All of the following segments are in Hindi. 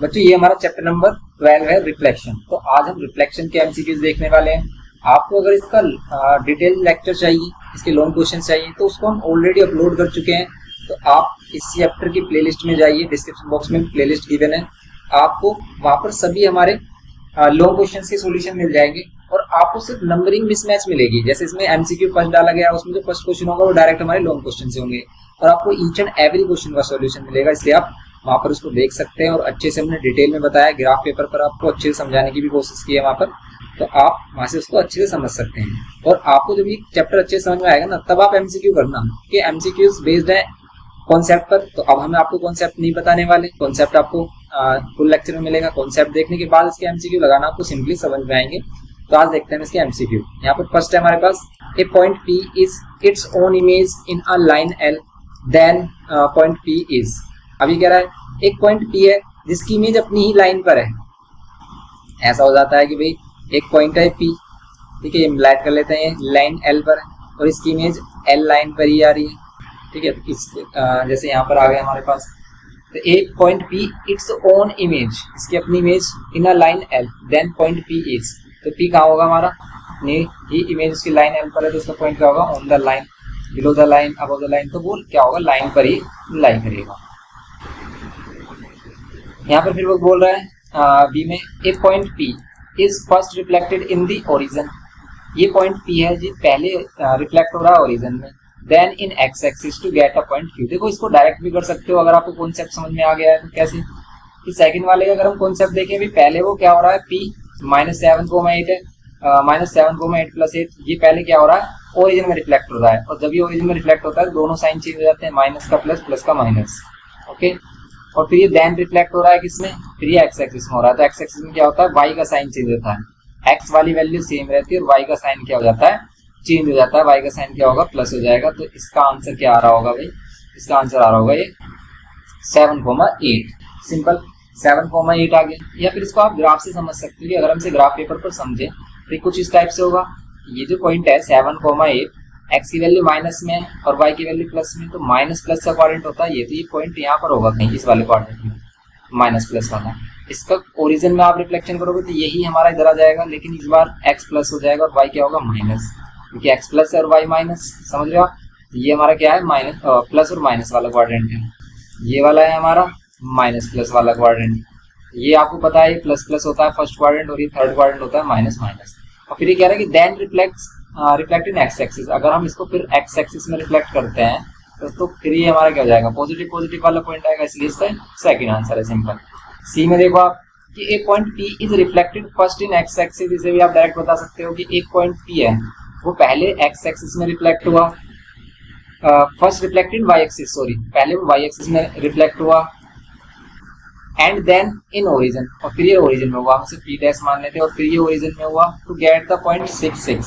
बच्चों ये हमारा चैप्टर नंबर 12 है रिफ्लेक्शन। तो आज हम रिफ्लेक्शन के एमसीक्यूज देखने वाले हैं। आपको अगर इसका डिटेल लेक्चर चाहिए, इसके लॉन्ग क्वेश्चन चाहिए, तो उसको हम ऑलरेडी अपलोड कर चुके हैं। तो आप इस चैप्टर की प्लेलिस्ट में जाइए, डिस्क्रिप्शन बॉक्स में प्लेलिस्ट गिवन है, आपको वहां पर सभी हमारे लॉन्ग क्वेश्चन के सॉल्यूशन मिल जाएंगे और आपको सिर्फ नंबरिंग मिसमैच मिलेगी। जैसे इसमें एमसीक्यू फर्स्ट डाला गया, उसमें जो फर्स्ट क्वेश्चन होगा वो डायरेक्ट हमारे लॉन्ग क्वेश्चन से होंगे और आपको ईच एंड एवरी क्वेश्चन का सॉल्यूशन मिलेगा। इसलिए आप वहां पर उसको देख सकते हैं और अच्छे से हमने डिटेल में बताया, ग्राफ पेपर पर आपको अच्छे से समझाने की भी कोशिश की है वहां पर, तो आप वहां से उसको अच्छे से समझ सकते हैं। और आपको जब ये चैप्टर अच्छे से समझ में आएगा ना, तब आप एमसीक्यू करना, कि एमसीक्यूज बेस्ड है कॉन्सेप्ट पर। तो अब हम आपको कॉन्सेप्ट नहीं बताने वाले, कॉन्सेप्ट आपको फुल लेक्चर में मिलेगा। कॉन्सेप्ट देखने के बाद इसके एमसीक्यू लगाना आपको सिंपली समझ में आएंगे। तो आज देखते हैं इसके एमसीक्यू। यहाँ पर फर्स्ट है हमारे पास, a point P is its own image in a line L, then point P is. अभी कह रहा है एक पॉइंट P है जिसकी इमेज अपनी ही लाइन पर है। ऐसा हो जाता है कि भाई एक पॉइंट है P, ठीक है, ये लाइट कर लेते हैं, लाइन L पर है और इसकी इमेज L लाइन पर ही आ रही है, ठीक है। तो इस जैसे यहाँ पर आ गया हमारे पास, तो एक point P its own image, इसकी अपनी image in a line L, then point P is. तो P कहाँ होगा हमारा, ये इमेज उसकी लाइन L पर है, तो उसका पॉइंट क्या होगा, on the line, below the line, above the line. तो वो क्या होगा, लाइन पर ही लाई करेगा। यहाँ पर फिर वो बोल रहा है बी में, a point P is first reflected in the origin. ये पॉइंट P है जी पहले रिफ्लेक्ट हो रहा है ओरिजिन में, then in x axis to get a point Q। देखो इसको डायरेक्ट भी कर सकते हो अगर आपको कॉन्सेप्ट समझ में आ गया है तो। कैसे, कि सेकंड वाले का अगर हम कॉन्सेप्ट देखें, भी पहले वो क्या हो रहा है, P -7,8 है, -7,8 + 8, ये पहले क्या हो रहा है, ओरिजिन में रिफ्लेक्ट हो रहा है। और जब ये ओरिजिन में रिफ्लेक्ट होता है तो दोनों साइन चेंज हो जाते हैं, माइनस का प्लस, प्लस का माइनस, ओके। और फिर ये देन रिफ्लेक्ट हो रहा है किसमें, फिर ये एक्स एक्सिस में हो रहा है। तो एक्स एक्सिस में क्या होता है, वाई का साइन चेंज होता है, एक्स वाली वैल्यू सेम रहती है और वाई का साइन क्या हो जाता है, चेंज हो जाता है। वाई का साइन क्या होगा, प्लस हो जाएगा। तो इसका आंसर क्या आ रहा होगा भाई, इसका आंसर आ रहा होगा ये 7,8। सिंपल 7,8 आ गया। या फिर इसको आप ग्राफ से समझ सकते हो कि अगर हम इसे ग्राफ पेपर पर समझे तो कुछ इस टाइप से होगा। ये जो पॉइंट है 7,8, एक्स की वैल्यू माइनस में और वाई की वैल्यू प्लस में, तो माइनस प्लस का क्वाड्रेंट होता है ये। तो ये पॉइंट यहाँ पर होगा कहीं, इस वाले क्वाड्रेंट में, माइनस प्लस वाला। इसका ओरिजिन में आप रिफ्लेक्शन करोगे तो यही हमारा इधर आ जाएगा, लेकिन इस बार एक्स प्लस हो जाएगा और वाई क्या होगा, माइनस, क्योंकि एक्स प्लस है और वाई माइनस। समझ रहे हो आप, ये हमारा क्या है, माइनस प्लस और माइनस वाला क्वाड्रेंट है। ये वाला है हमारा माइनस प्लस वाला क्वाड्रेंट। ये आपको पता है प्लस प्लस होता है फर्स्ट क्वाड्रेंट और ये थर्ड क्वाड्रेंट होता है माइनस माइनस। और फिर ये कह रहा है कि then reflect in x axis. अगर हम इसको फिर एक्स एक्सिस में रिफ्लेक्ट करते हैं तो फिर ये हमारा क्या हो जाएगा, पॉजिटिव पॉजिटिव वाला पॉइंट आएगा, इसलिए इसका सेकंड आंसर है सिंपल। सी में देखो आप कि एक point P is reflected first in x axis. इसे भी आप डायरेक्ट बता सकते हो कि एक पॉइंट P है वो पहले एक्स एक्सिस में रिफ्लेक्ट हुआ, first reflected y axis, sorry पहले वो वाई एक्सिस में रिफ्लेक्ट हुआ, एंड देन इन ओरिजिन, और फिर ये ओरिजिन में हुआ, हम इसे P डैश मान लेते हैं, और फिर ये ओरिजिन में हुआ टू गेट द पॉइंट 6,6।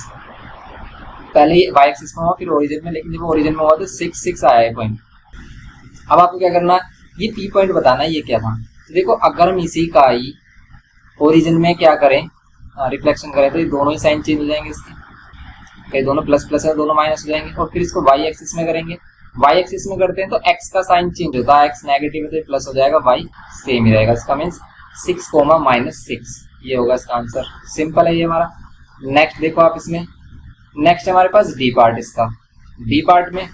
पहले ये वाई एक्सिस में हुआ फिर ओरिजिन में, लेकिन जब ओरिजिन में हुआ तो 6,6 आया है पॉइंट। अब आपको क्या करना है, ये P पॉइंट बताना है ये क्या था। तो देखो अगर हम इसी का ही ओरिजिन में क्या करें, रिफ्लेक्शन करें, तो ये दोनों ही साइन चेंज हो जाएंगे इसके, कहीं दोनों प्लस प्लस है, दोनों माइनस हो जाएंगे। और फिर इसको वाई एक्सिस में करेंगे, वाई एक्सिस में करते हैं तो एक्स का साइन चेंज होता है, एक्स नेगेटिव है तो प्लस हो जाएगा, वाई सेम ही रहेगा। इसका मीन्स 6,-6, ये होगा इसका आंसर। सिंपल है ये हमारा। नेक्स्ट देखो आप इसमें, नेक्स्ट हमारे पास डी पार्ट। इसका डी पार्ट में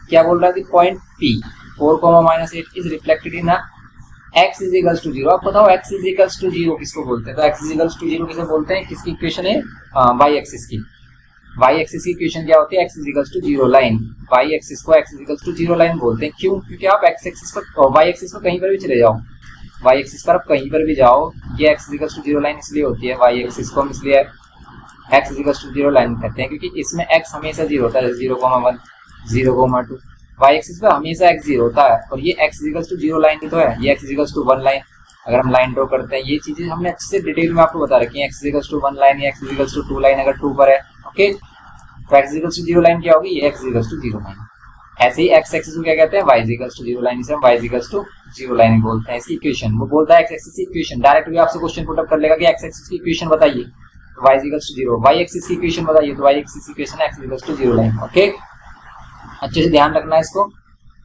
क्या बोल रहा है, point P 4,-8 is reflected in x is equals to 0। आप बताओ x इज इक्वल्स टू 0 किसको बोलते हैं, तो x इज इक्वल्स टू 0 किसे बोलते हैं, किसकी इक्वेशन है, y एक्सिस की। y एक्सिस की इक्वेशन क्या होती है, x is equals to 0 line. y axis को x is equals to 0 line बोलते हैं। क्यों, क्योंकि आप x एक्सिस पर y एक्सिस पर कहीं पर भी चले जाओ, y एक्सिस पर आप कहीं पर भी जाओ, ये x is equals to 0 line इसलिए होती है। y एक्सिस को हम इसलिए x is equals to 0 line कहते हैं क्योंकि इसमें x हमेशा 0 होता है, 0,1, 0,2। y एक्सिस पर हमेशा x 0 होता है और ये x is equals to 0 line ही तो है, ये x is equals to 1 line. अगर हम लाइन ड्रॉ करते हैं, ये चीजें हमने अच्छे से डिटेल में आपको बता रखी है, x is equals to 1 line या x is equals to 2 line अगर 2 पर है, ओके। तो x is equals to 0 line क्या होगी, ये x is equals to 0 line. ऐसे ही x एक्सिस को क्या कहते हैं, y is equals to 0 line, इसे हम y is equals to 0 line बोलते हैं। इसकी इक्वेशन वो बोलता है x एक्सिस की इक्वेशन, डायरेक्ट भी आपसे क्वेश्चन पुट अप कर लेगा कि x एक्सिस की इक्वेशन बताइए, तो y is equals to 0, y axis की इक्वेशन बताइए, तो y एक्सिस की equation x is equals to 0 line, okay. अच्छे से ध्यान रखना है इसको।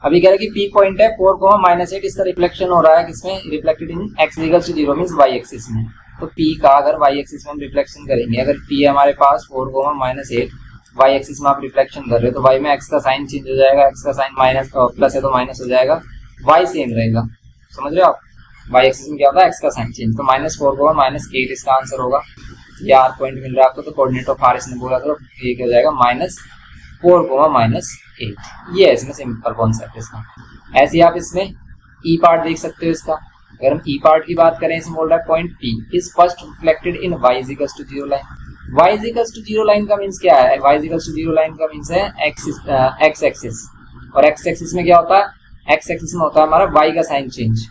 अभी कह रहा है कि P पॉइंट है 4,-8, इसका रिफ्लेक्शन हो रहा है किसमें, reflected in x = 0 means y axis में। तो P का अगर y एक्सिस में हम रिफ्लेक्शन करेंगे, अगर P है हमारे पास 4,-8, y एक्सिस में आप रिफ्लेक्शन कर रहे हो तो y में x का साइन चेंज हो जाएगा, x का साइन माइनस प्लस है तो माइनस हो जाएगा, y सेम रहेगा, समझ रहे हो आप। y एक्सिस में क्या होता है, x का साइन चेंज, तो -4,-8 इसका आंसर होगा। ये r पॉइंट मिल रहा है आपको, तो कोऑर्डिनेट ऑफ r इसने बोला तो ये क्या हो जाएगा, -4,-8। ये है इसमें सिंपल कॉन्सेप्ट इसका। ऐसे ही आप इसमें ई पार्ट देख सकते हो इसका। अगर हम ई पार्ट की बात करें, इसमें बोल रहा है point P is first reflected in y = 0 line. y = 0 line का मींस क्या है, y = 0 लाइन का मींस है x एक्सिस, और x एक्सिस में क्या होता है, x एक्सिस में होता है हमारा y का साइन चेंज।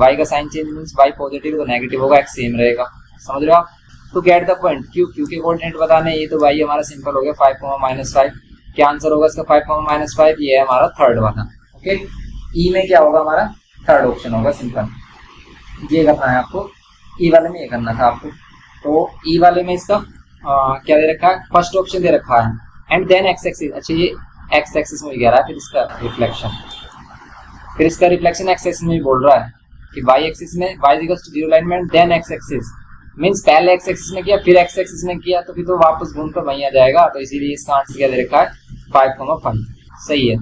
y का sign change means y positive तो नेगेटिव होगा, x सेम रहेगा, समझ रहे हो आप। तो गेट द पॉइंट q के कोऑर्डिनेट बताने, ये तो y हमारा सिंपल हो गया 5,-5। क्या आंसर होगा इसका 5,-5, ये है हमारा थर्ड वाला। ओके, ई में क्या होगा हमारा, थर्ड ऑप्शन होगा सिंपल। ये करना है आपको, ई वाले में ये करना था आपको। तो ई वाले में इसका क्या दे रखा है, फर्स्ट ऑप्शन दे रखा है एंड देन एक्स एक्सिस। अच्छा, ये एक्स एक्सिस में कह रहा है, फिर इसका रिफ्लेक्शन एक्स एक्सिस में बोल रहा है कि वाई एक्सिस में y = 0 लाइन में देन एक्स एक्सिस मींस पहले एक्स एक्सिस में किया फिर एक्स एक्सिस में किया, तो फिर तो वापस घूम कर वहीं आ जाएगा। तो इसीलिए इसका आंसर क्या दे रखा है, 5,5। सही है,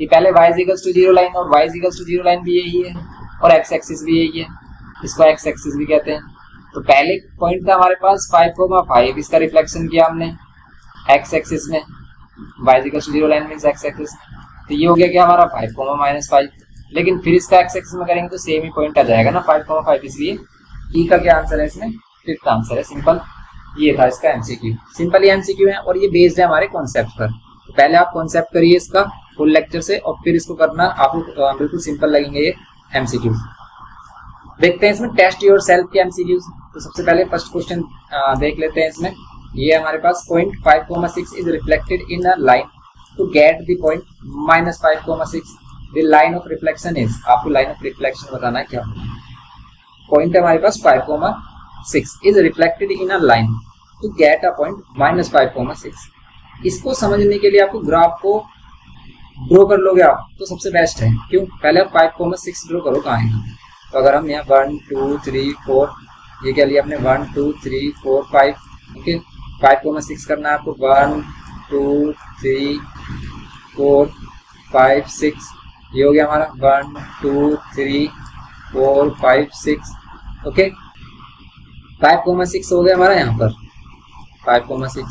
ये पहले y = 0 लाइन और y = 0 लाइन भी यही है और x एक्सिस भी यही है, इसको x एक्सिस भी कहते हैं। तो पहले पॉइंट था हमारे पास 5,5, इसका रिफ्लेक्शन किया हमने x एक्सिस में, y = 0 line means x axis, तो ये हो गया क्या हमारा 5,-5। लेकिन फिर इसका x एक्सिस में करेंगे तो सेम ही पॉइंट आ जाएगा ना 5,5, इसलिए ई का क्या आंसर है इसमें, फिफ्थ आंसर है सिंपल। ये था इसका एमसीक्यू, सिंपल ही एमसीक्यू है और ये बेस्ड है हमारे कॉन्सेप्ट पर। तो पहले आप कॉन्सेप्ट करिए इसका फुल लेक्चर से और फिर इसको करना, आपको बिल्कुल सिंपल लगेंगे ये एमसीक्यू। देखते हैं इसमें टेस्ट योर सेल्फ के एमसीक्यूज। तो सबसे पहले फर्स्ट क्वेश्चन देख लेते हैं इसमें। ये हमारे पास point 5,6 is reflected in a line to get the point -5,6 the line of reflection is. आपको लाइन ऑफ रिफ्लेक्शन बताना है क्या। पॉइंट है हमारे पास 5,6 is reflected in a line to get a point -5,6। इसको समझने के लिए आपको ग्राफ को ड्रॉ कर लोगे आप तो सबसे बेस्ट है। क्यों, पहले आप 5,6 ड्रॉ करो, कहाँ है। तो अगर हम यहाँ 1 2 3 4 ये क्या लिया आपने 1 2 3 4 5, ओके 5,6 करना है आपको 1 2 3 4 5 6, ये हो गया हमारा 1 2 3 4 5 6, ओके 5,6 हो गया हमारा यहाँ पर 5,6।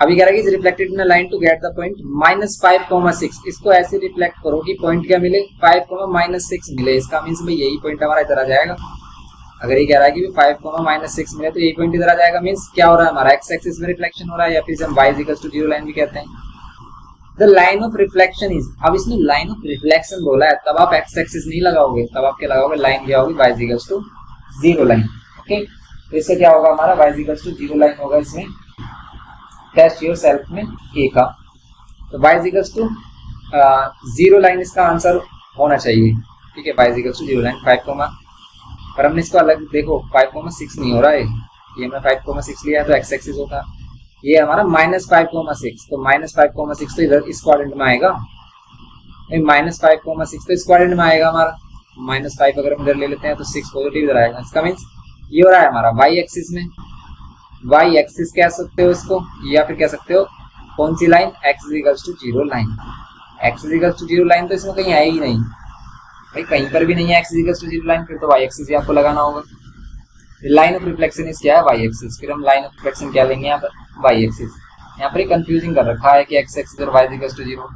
अभी कह रहा है कि reflected in a line to get the point -5,6। इसको ऐसे रिफ्लेक्ट करो कि पॉइंट क्या मिले 5,-6 मिले। इसका मीन्स भाई यही पॉइंट हमारा इधर आ जाएगा। अगर ये कह रहा है कि 5,-6 मिले तो यही पॉइंट इधर आ जाएगा। मीन्स क्या हो रहा है हमारा एक्स एक्सिस में रिफ्लेक्शन हो रहा है, या फिर हम y = 0 लाइन भी कहते हैं। The line of reflection is, अब इसने लाइन ऑफ रिफ्लेक्शन बोला है तब आप एक्स एक्सिस नहीं लगाओगे, तब आप क्या लगाओगे, लाइन क्या होगी y = 0 लाइन। ओके, तो इससे क्या होगा हमारा y = 0 लाइन होगा इसमें टेस्ट योर सेल्फ में ए का। तो y = 0 लाइन इसका आंसर होना चाहिए। ठीक है, y = 0 लाइन 5, पर हमने इसको अलग देखो 5,6 नहीं हो रहा है, ये हमने 5,6 लिया तो x एक्सिस होता, ये हमारा -5,6। तो -5,6 तो इधर इस क्वाड्रेंट में आएगा, -5,6 तो इस क्वाड्रेंट में आएगा हमारा। -5 अगर हम इधर ले लेते हैं तो 6 पॉजिटिव इधर आएगा। इसका मीन्स ये हो रहा है हमारा y एक्सिस में, y एक्सिस कह सकते हो इसको, या फिर कह सकते हो कौन सी line, x = 0 line. x = 0 line तो इसमें कहीं है ही नहीं भाई, कहीं पर भी नहीं है x = 0 लाइन, फिर तो y एक्सिस ही आपको लगाना होगा। लाइन ऑफ रिफ्लेक्शन इस क्या है, y एक्सिस। फिर हम लाइन ऑफ रिफ्लेक्शन क्या लेंगे यहाँ पर, y एक्सिस। यहाँ पर कंफ्यूजिंग कर रखा है कि x एक्सिस और y = 0,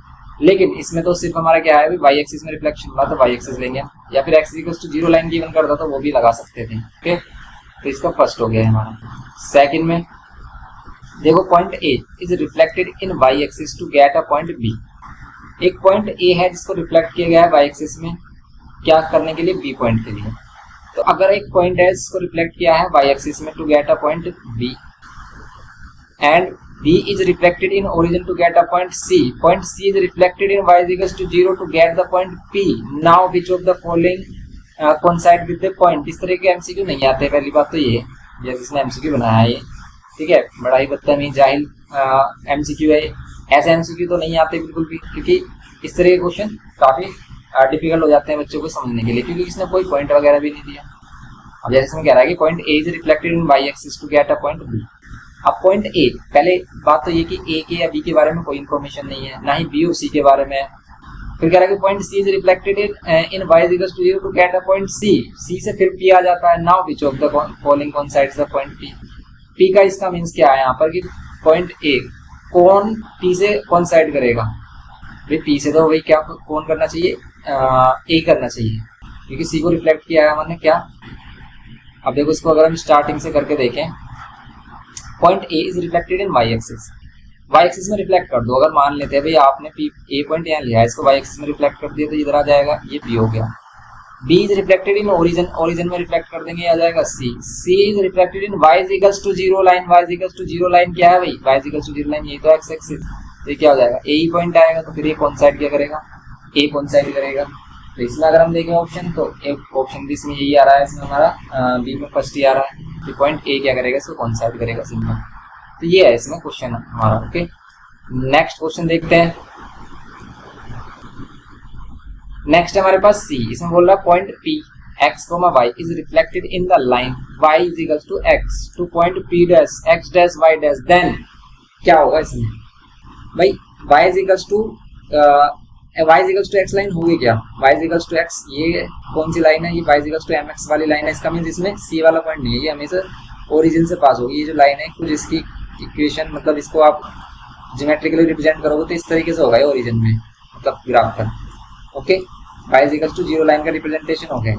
लेकिन इसमें तो सिर्फ हमारा क्या है, y एक्सिस में रिफ्लेक्शन हुआ तो y एक्सिस लेंगे, या फिर x = 0 लाइन गिवन करता तो वो भी लगा सकते थे। ओके, तो इसका फर्स्ट हो गया हमारा। सेकंड में देखो point A is reflected in y axis to get a point B। एक पॉइंट A है जिसको रिफ्लेक्ट किया गया है y एक्सिस में, क्या करने के लिए, B पॉइंट के लिए। तो अगर एक पॉइंट है जिसको रिफ्लेक्ट किया है y एक्सिस में to get a point B and B is reflected in origin to get a point C. Point C is reflected in y = 0 to get the point P. Now which of the following coincide with the point? इस तरह के एमसीक्यू नहीं आते, पहली बात तो ये जिसने एमसीक्यू बनाया है ये, ठीक है, बड़ा ही बदतमीज जाहिल एमसीक्यू है। ऐसे एमसीक्यू तो नहीं आते बिल्कुल भी, क्योंकि इस तरह के क्वेश्चन काफी डिफिकल्ट हो जाते हैं बच्चों को समझने के लिए, क्योंकि इसने कोई पॉइंट वगैरह भी नहीं दिया। अब जैसे इसमें कह रहा है कि point A is reflected in y axis to get a point B. अब पॉइंट ए, पहले बात तो ये कि ए के या बी के बारे में कोई इन्फॉर्मेशन नहीं है, ना ही बी और सी के बारे में। फिर कह रहा है कि point C is reflected in Y is equal to 0 to get a point C. C से फिर पी आ जाता है। Now which of the following coincides the point P. P का इसका मींस क्या है यहाँ पर कि पॉइंट ए कौन पी से कोइंसाइड करेगा। भाई पी से तो वही क्या कौन करना चाहिए, ए करना चाहिए, क्योंकि सी को रिफ्लेक्ट किया है हमने क्या। अब देखो इसको अगर हम स्टार्टिंग से करके देखें, point A is reflected in y axis. Y axis में रिफ्लेक्ट कर दो। अगर मान लेते हैं भाई आपने पी ए पॉइंट यहाँ लिया है, इसको वाई एक्सिस में रिफ्लेक्ट कर दिया तो इधर आ जाएगा, ये बी हो गया। B is reflected in origin, origin में रिफ्लेक्ट कर देंगे, आ जाएगा C. C is reflected in Y is equals to 0 line. Y is equals to 0 line क्या है भाई, Y is equals to 0 line, ये तो एक्स एक्सिस, तो ये क्या हो जाएगा, ए ही पॉइंट आएगा। तो फिर ये कोइंसाइड क्या करेगा, ए कोइंसाइड करेगा। तो इसमें अगर हम देखें ऑप्शन, तो एक ऑप्शन इसमें यही आ रहा है, इसमें हमारा बी में फर्स्ट ही आ रहा है कि पॉइंट ए क्या करेगा, इसको कोइंसाइड करेगा, सिंपल। तो ये है इसमें क्वेश्चन हमारा। ओके, नेक्स्ट क्वेश्चन देखते हैं। नेक्स्ट है हमारे पास सी। इसमें बोल रहा है point P x comma y is reflected in the line Y is equal to x to point P dash x dash y dash. Then क्या होगा इसमें भाई, Y is equal to y is equal to x line होगी क्या, y is equal to x, ये कौन सी लाइन है, ये y is equal to m x वाली लाइन है। इसका मीन्स इसमें सी वाला पॉइंट नहीं है, ये हमेशा ओरिजिन से पास होगी। ये जो लाइन है कुछ इसकी इक्वेशन, मतलब इसको आप ज्योमेट्रिकली रिप्रेजेंट करोगे तो इस तरीके से होगा ओरिजिन में, मतलब ग्राफ पर। Okay, y is equal to 0 line का रिप्रेजेंटेशन हो गया।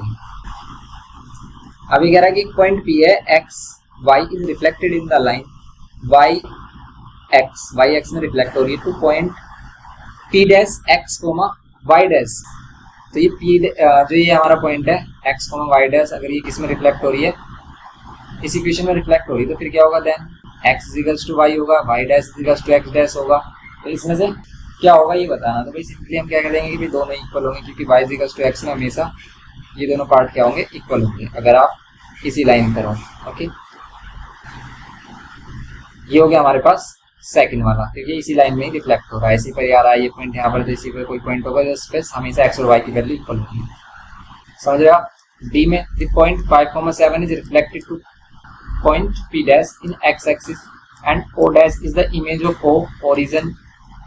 अभी कह रहा है कि पॉइंट पी है x y is reflected in the line y x में रिफ्लेक्ट हो रही है to point P dash x comma y dash. तो ये पी जो ये हमारा पॉइंट है एक्स कोमा वाई डैश, अगर ये किस में रिफ्लेक्ट हो रही है, इस इक्वेशन में रिफ्लेक्ट हो रही है, तो फिर क्या होगा, then X is equals to Y होगा, Y dash is equals to X dash होगा। तो इसमें से क्या होगा ये बताना। तो भाई सिंपली हम क्या कर देंगे कि भाई दोनों इक्वल होंगे, क्योंकि y is equals to x में हमेशा ये दोनों पार्ट क्या होंगे, इक्वल होंगे, अगर आप इसी लाइन पर हो। ओके, ये हो गया हमारे पास सेकंड वाला, क्योंकि इसी लाइन में ही रिफ्लेक्ट हो रहा है, इसी पर आ रहा है ये पॉइंट यहाँ पर, तो इसी पर कोई पॉइंट होगा जिस पे हमेशा एक्स और वाई की वैल्यू इक्वल होगी। समझ रहे आप। डी में the point 5,7 is reflected to point P dash in x axis and O dash is the image of O, origin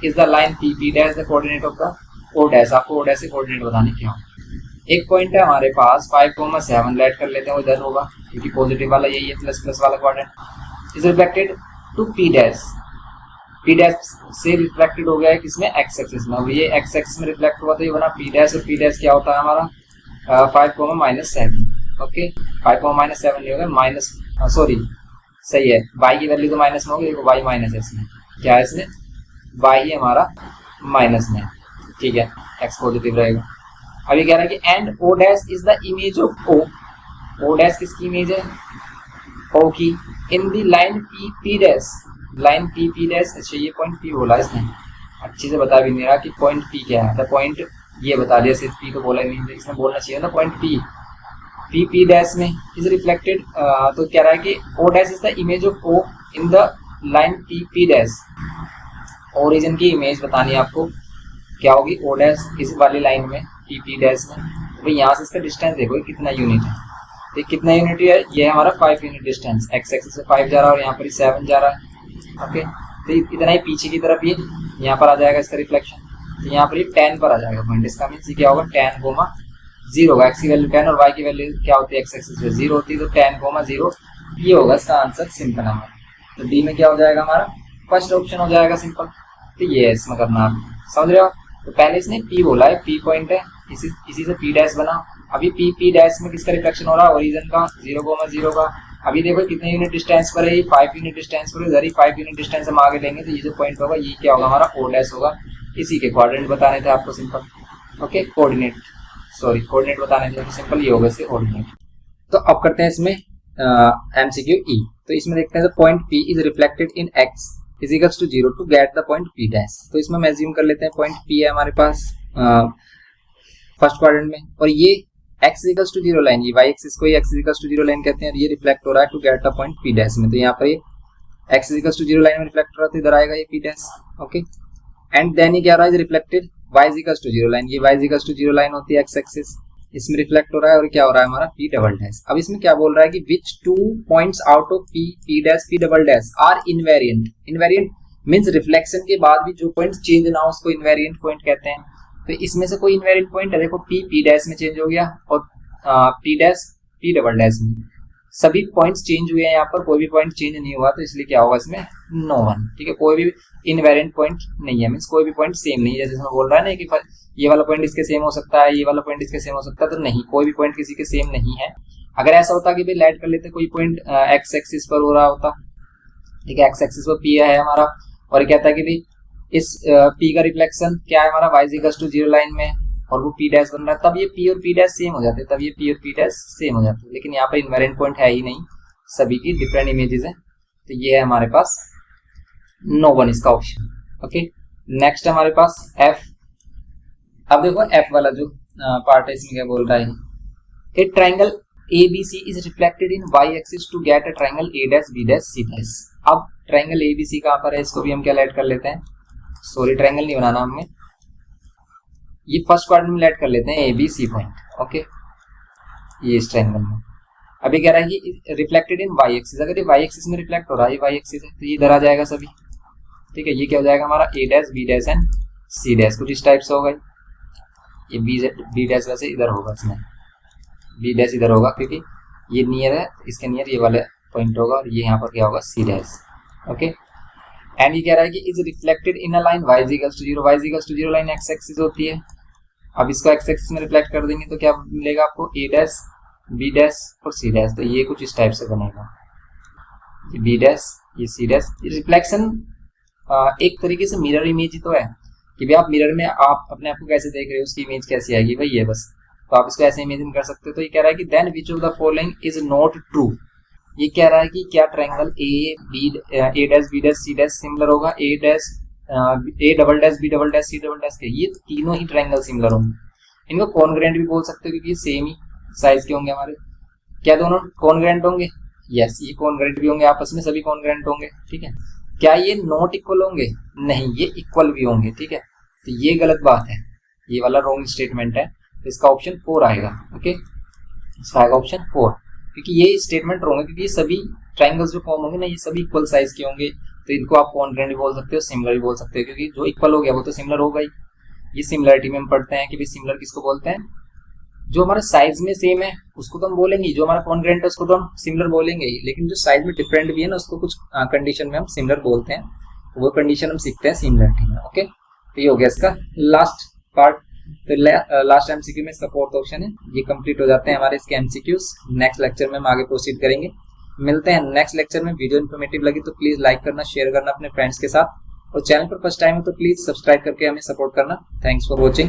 is the line P, P dash the coordinate of the O dash. आपको ओ डैश से कोऑर्डिनेट बताने क्या हो। एक पॉइंट है हमारे पास 5,7, लेट कर लेते हैं, वो इधर होगा क्योंकि पॉजिटिव वाला यही है, प्लस प्लस वाला coordinate is reflected to P dash. P dash से रिफ्लेक्टेड हो गया है किसमें, एक्स एक्सिस में। अब ये एक्स एक्सिस में रिफ्लेक्ट हुआ तो ये बना पी डैश, और पी डैश क्या होता है हमारा 5,-7। ओके, 5,-7 नहीं होगा, माइनस, सॉरी सही है, वाई की वैल्यू तो माइनस में होगी, देखो वाई माइनस है इसमें, क्या है इसमें, वाई ही हमारा माइनस में, ठीक है, एक्स पॉजिटिव रहेगा। अभी कह रहा है कि and O dash is the image of O, O dash किसकी इमेज है, ओ की, in the line P P dash, line P P dash. अच्छा ये पॉइंट पी बोला इसने, अच्छे से बता भी नहीं रहा कि पॉइंट पी क्या है, पॉइंट ये बता दिया, सिर्फ पी तो बोला नहीं, इसमें बोलना चाहिए ना point P, P P dash में इज रिफ्लेक्टेड। तो कह रहा है कि O dash is the image of O in the line P P dash. Origin की इमेज बतानी है आपको, क्या होगी, ओ डैश इस वाली लाइन में पी पी डैश में। तो भाई यहाँ से इसका डिस्टेंस देखो कितना यूनिट है, तो कितना यूनिट है, ये हमारा 5 यूनिट डिस्टेंस, एक्स एक्सिस से 5 जा रहा है और यहाँ पर 7 जा रहा है। ओके, तो इतना ही पीछे की तरफ ये यहाँ पर आ जाएगा इसका रिफ्लेक्शन, तो यहाँ पर ये 10 पर आ जाएगा पॉइंट। इसका मीन्स क्या होगा, 10,0 होगा, एक्स की वैल्यू 10 और वाई की वैल्यू क्या होती है, एक्स एक्सिस पे 0 होती है, तो 10,0 ये होगा इसका आंसर, सिंपल हमारा। तो डी में क्या हो जाएगा हमारा, फर्स्ट ऑप्शन हो जाएगा सिंपल। तो ये इसमें करना आप समझ रहे हो। तो पहले इसने पी बोला है, पी पॉइंट है, इसी से पी डैश बना। अभी पी पी डैश में किसका रिफ्लेक्शन हो रहा है, ओरिजिन का, 0,0 का। अभी देखो कितने यूनिट डिस्टेंस पर है, ये 5 यूनिट डिस्टेंस पर है, इधर ही 5 यूनिट डिस्टेंस हम आगे लेंगे, तो ये जो पॉइंट होगा ये क्या होगा हमारा, ओ डैश होगा। इसी के कोऑर्डिनेट बताने थे आपको simple. Okay, coordinate, sorry coordinate बताने थे, तो सिंपल ये होगा इसके कोऑर्डिनेट। तो अब करते हैं इसमें एमसीक्यू ई। तो इसमें देखते हैं point P is reflected in x is equals to 0 to get the point P dash. तो इसमें हम एज्यूम कर लेते हैं पॉइंट पी है हमारे पास फर्स्ट क्वाड्रेंट में, और ये एक्स इक्वल्स टू 0 लाइन, ये वाई एक्सिस को एक्स इक्वल्स टू 0 लाइन कहते हैं, और ये रिफ्लेक्ट हो रहा है to get the point P dash में। तो यहाँ पर ये एक्स इक्वल्स टू 0 लाइन में रिफ्लेक्ट हो रहा है, तो इधर आएगा ये P dash. Okay, and then ये क्या रहा है, reflected y is equal to 0 line, ये y is equal to 0 line होती है एक्स एक्सिस, इसमें रिफ्लेक्ट हो रहा है और क्या हो रहा है हमारा p डबल डैश। अब इसमें क्या बोल रहा है कि which two points out of p dash p double dash are invariant. Invariant means reflection के बाद भी जो पॉइंट चेंज ना हो उसको इनवेरिएंट पॉइंट कहते हैं। तो इसमें से कोई इनवेरिएंट पॉइंट है, देखो p डैश में चेंज हो गया और p dash p double dash में, सभी पॉइंट्स चेंज हुए हैं, यहाँ पर कोई भी पॉइंट चेंज नहीं हुआ, तो इसलिए क्या होगा इसमें नो वन। ठीक है, कोई भी इनवेरिएंट पॉइंट नहीं है, मींस कोई भी पॉइंट सेम नहीं है। जैसे इसमें बोल रहा है ना कि ये वाला पॉइंट इसके सेम हो सकता है, ये वाला पॉइंट इसके सेम हो सकता है, तो नहीं, कोई भी पॉइंट किसी के सेम नहीं है। अगर ऐसा होता कि भाई लाइट कर लेते कोई पॉइंट एक्स एक्सिस पर हो रहा होता, ठीक है, एक्स एक्सिस पर पी है हमारा और कहता है कि भाई इस पी का रिफ्लेक्शन क्या है हमारा y is equal to 0 line में और वो p डैश बन रहा है, तब ये p और p डैश सेम हो जाते, तब ये p और p डैश सेम हो जाते। लेकिन यहाँ पर इनवेरिएंट पॉइंट है ही नहीं, सभी की डिफरेंट इमेजेस है, तो ये है हमारे पास नो वन इसका ऑप्शन। ओके, नेक्स्ट हमारे पास f। अब देखो f वाला जो पार्ट है इसमें क्या बोल रहा है, ए triangle ABC is reflected in y axis to get a triangle A dash B dash C dash। अब ट्रायंगल ABC कहाँ पर है, इसको भी हम क्या ऐड कर लेते हैं, सॉरी ट्रायंगल नहीं बनाना हमें, ये फर्स्ट क्वाड्रेंट में ऐड कर लेते हैं ABC पॉइंट। ओके, ये इस ट्रायंगल में अभी कह रहा है कि रिफ्लेक्टेड इन y एक्सिस, अगर ये y एक्सिस में रिफ्लेक्ट हो रहा है, ये y एक्सिस है, तो ये इधर आ जाएगा सभी। ठीक है, ये क्या हो जाएगा हमारा A dash B dash and C dash, कुछ इस टाइप से होगा। ये B डैश वैसे इधर होगा, इसमें B डैश इधर होगा क्योंकि ये नियर है, इसके नियर ये वाला पॉइंट होगा और ये यहाँ पर क्या होगा C डैश। ओके, एंड ये कह रहा है कि is reflected in a line y is equal to 0, y is equal to 0 line x axis होती है। अब इसको x एक्सिस में रिफ्लेक्ट कर देंगे तो क्या मिलेगा आपको, A डैश B डैश और C डैश, तो ये कुछ इस टाइप से बनेगा, ये B डैश ये C डैश। रिफ्लेक्शन एक तरीके से मिरर इमेज ही तो है कि भाई आप मिरर में आप अपने आप को कैसे देख रहे हो, उसकी इमेज कैसी आएगी भाई, ये बस, तो आप इसको ऐसे इमेजिन कर सकते हो। तो ये कह रहा है कि then which of the following is not true, ये कह रहा है कि क्या triangle A dash B dash C dash similar होगा A double dash B double dash C double dash के, ये तीनों ही ट्रायंगल सिमिलर होंगे। इनको कॉन्ग्रुएंट भी बोल सकते हो क्योंकि ये सेम ही साइज के होंगे हमारे। क्या दोनों कॉन्ग्रुएंट होंगे, यस, ये कॉन्ग्रुएंट भी होंगे, आपस में सभी कॉन्ग्रुएंट होंगे। ठीक है, क्या ये नॉट इक्वल होंगे, नहीं, ये इक्वल भी होंगे। ठीक है, तो ये गलत बात है, ये वाला रॉन्ग स्टेटमेंट है, तो इसका ऑप्शन 4 आएगा। ओके, इसका आएगा ऑप्शन 4, क्योंकि ये स्टेटमेंट रॉन्ग है, क्योंकि ये सभी ट्रायंगल्स जो फॉर्म होंगे ना, ये सभी इक्वल साइज के होंगे, तो इनको आप कॉन्ग्रुएंट भी बोल सकते हो, सिमिलर भी बोल सकते हो, क्योंकि जो इक्वल हो गया वो तो सिमिलर होगा ही। ये सिमिलरिटी में हम पढ़ते हैं कि भाई सिमिलर किसको बोलते हैं, जो हमारे साइज में सेम है उसको तो हम बोलेंगे, जो हमारा कॉन्ग्रुएंट है उसको तो हम सिमिलर बोलेंगे ही, लेकिन जो साइज में डिफरेंट भी है ना, उसको कुछ कंडीशन में हम सिमिलर बोलते हैं, तो वो कंडीशन हम सीखते हैं सिमिलरिटी में। ओके, तो ये हो गया इसका लास्ट पार्ट। तो लास्ट एमसीक्यू में इसका 4th ऑप्शन है, ये कंप्लीट हो जाते हैं हमारे इसके एमसीक्यूज। नेक्स्ट लेक्चर में हम आगे प्रोसीड करेंगे, मिलते हैं नेक्स्ट लेक्चर में। वीडियो इन्फॉर्मेटिव लगी तो प्लीज लाइक करना, शेयर करना अपने फ्रेंड्स के साथ, और चैनल पर फर्स्ट टाइम है तो प्लीज सब्सक्राइब करके हमें सपोर्ट करना। Thanks for watching.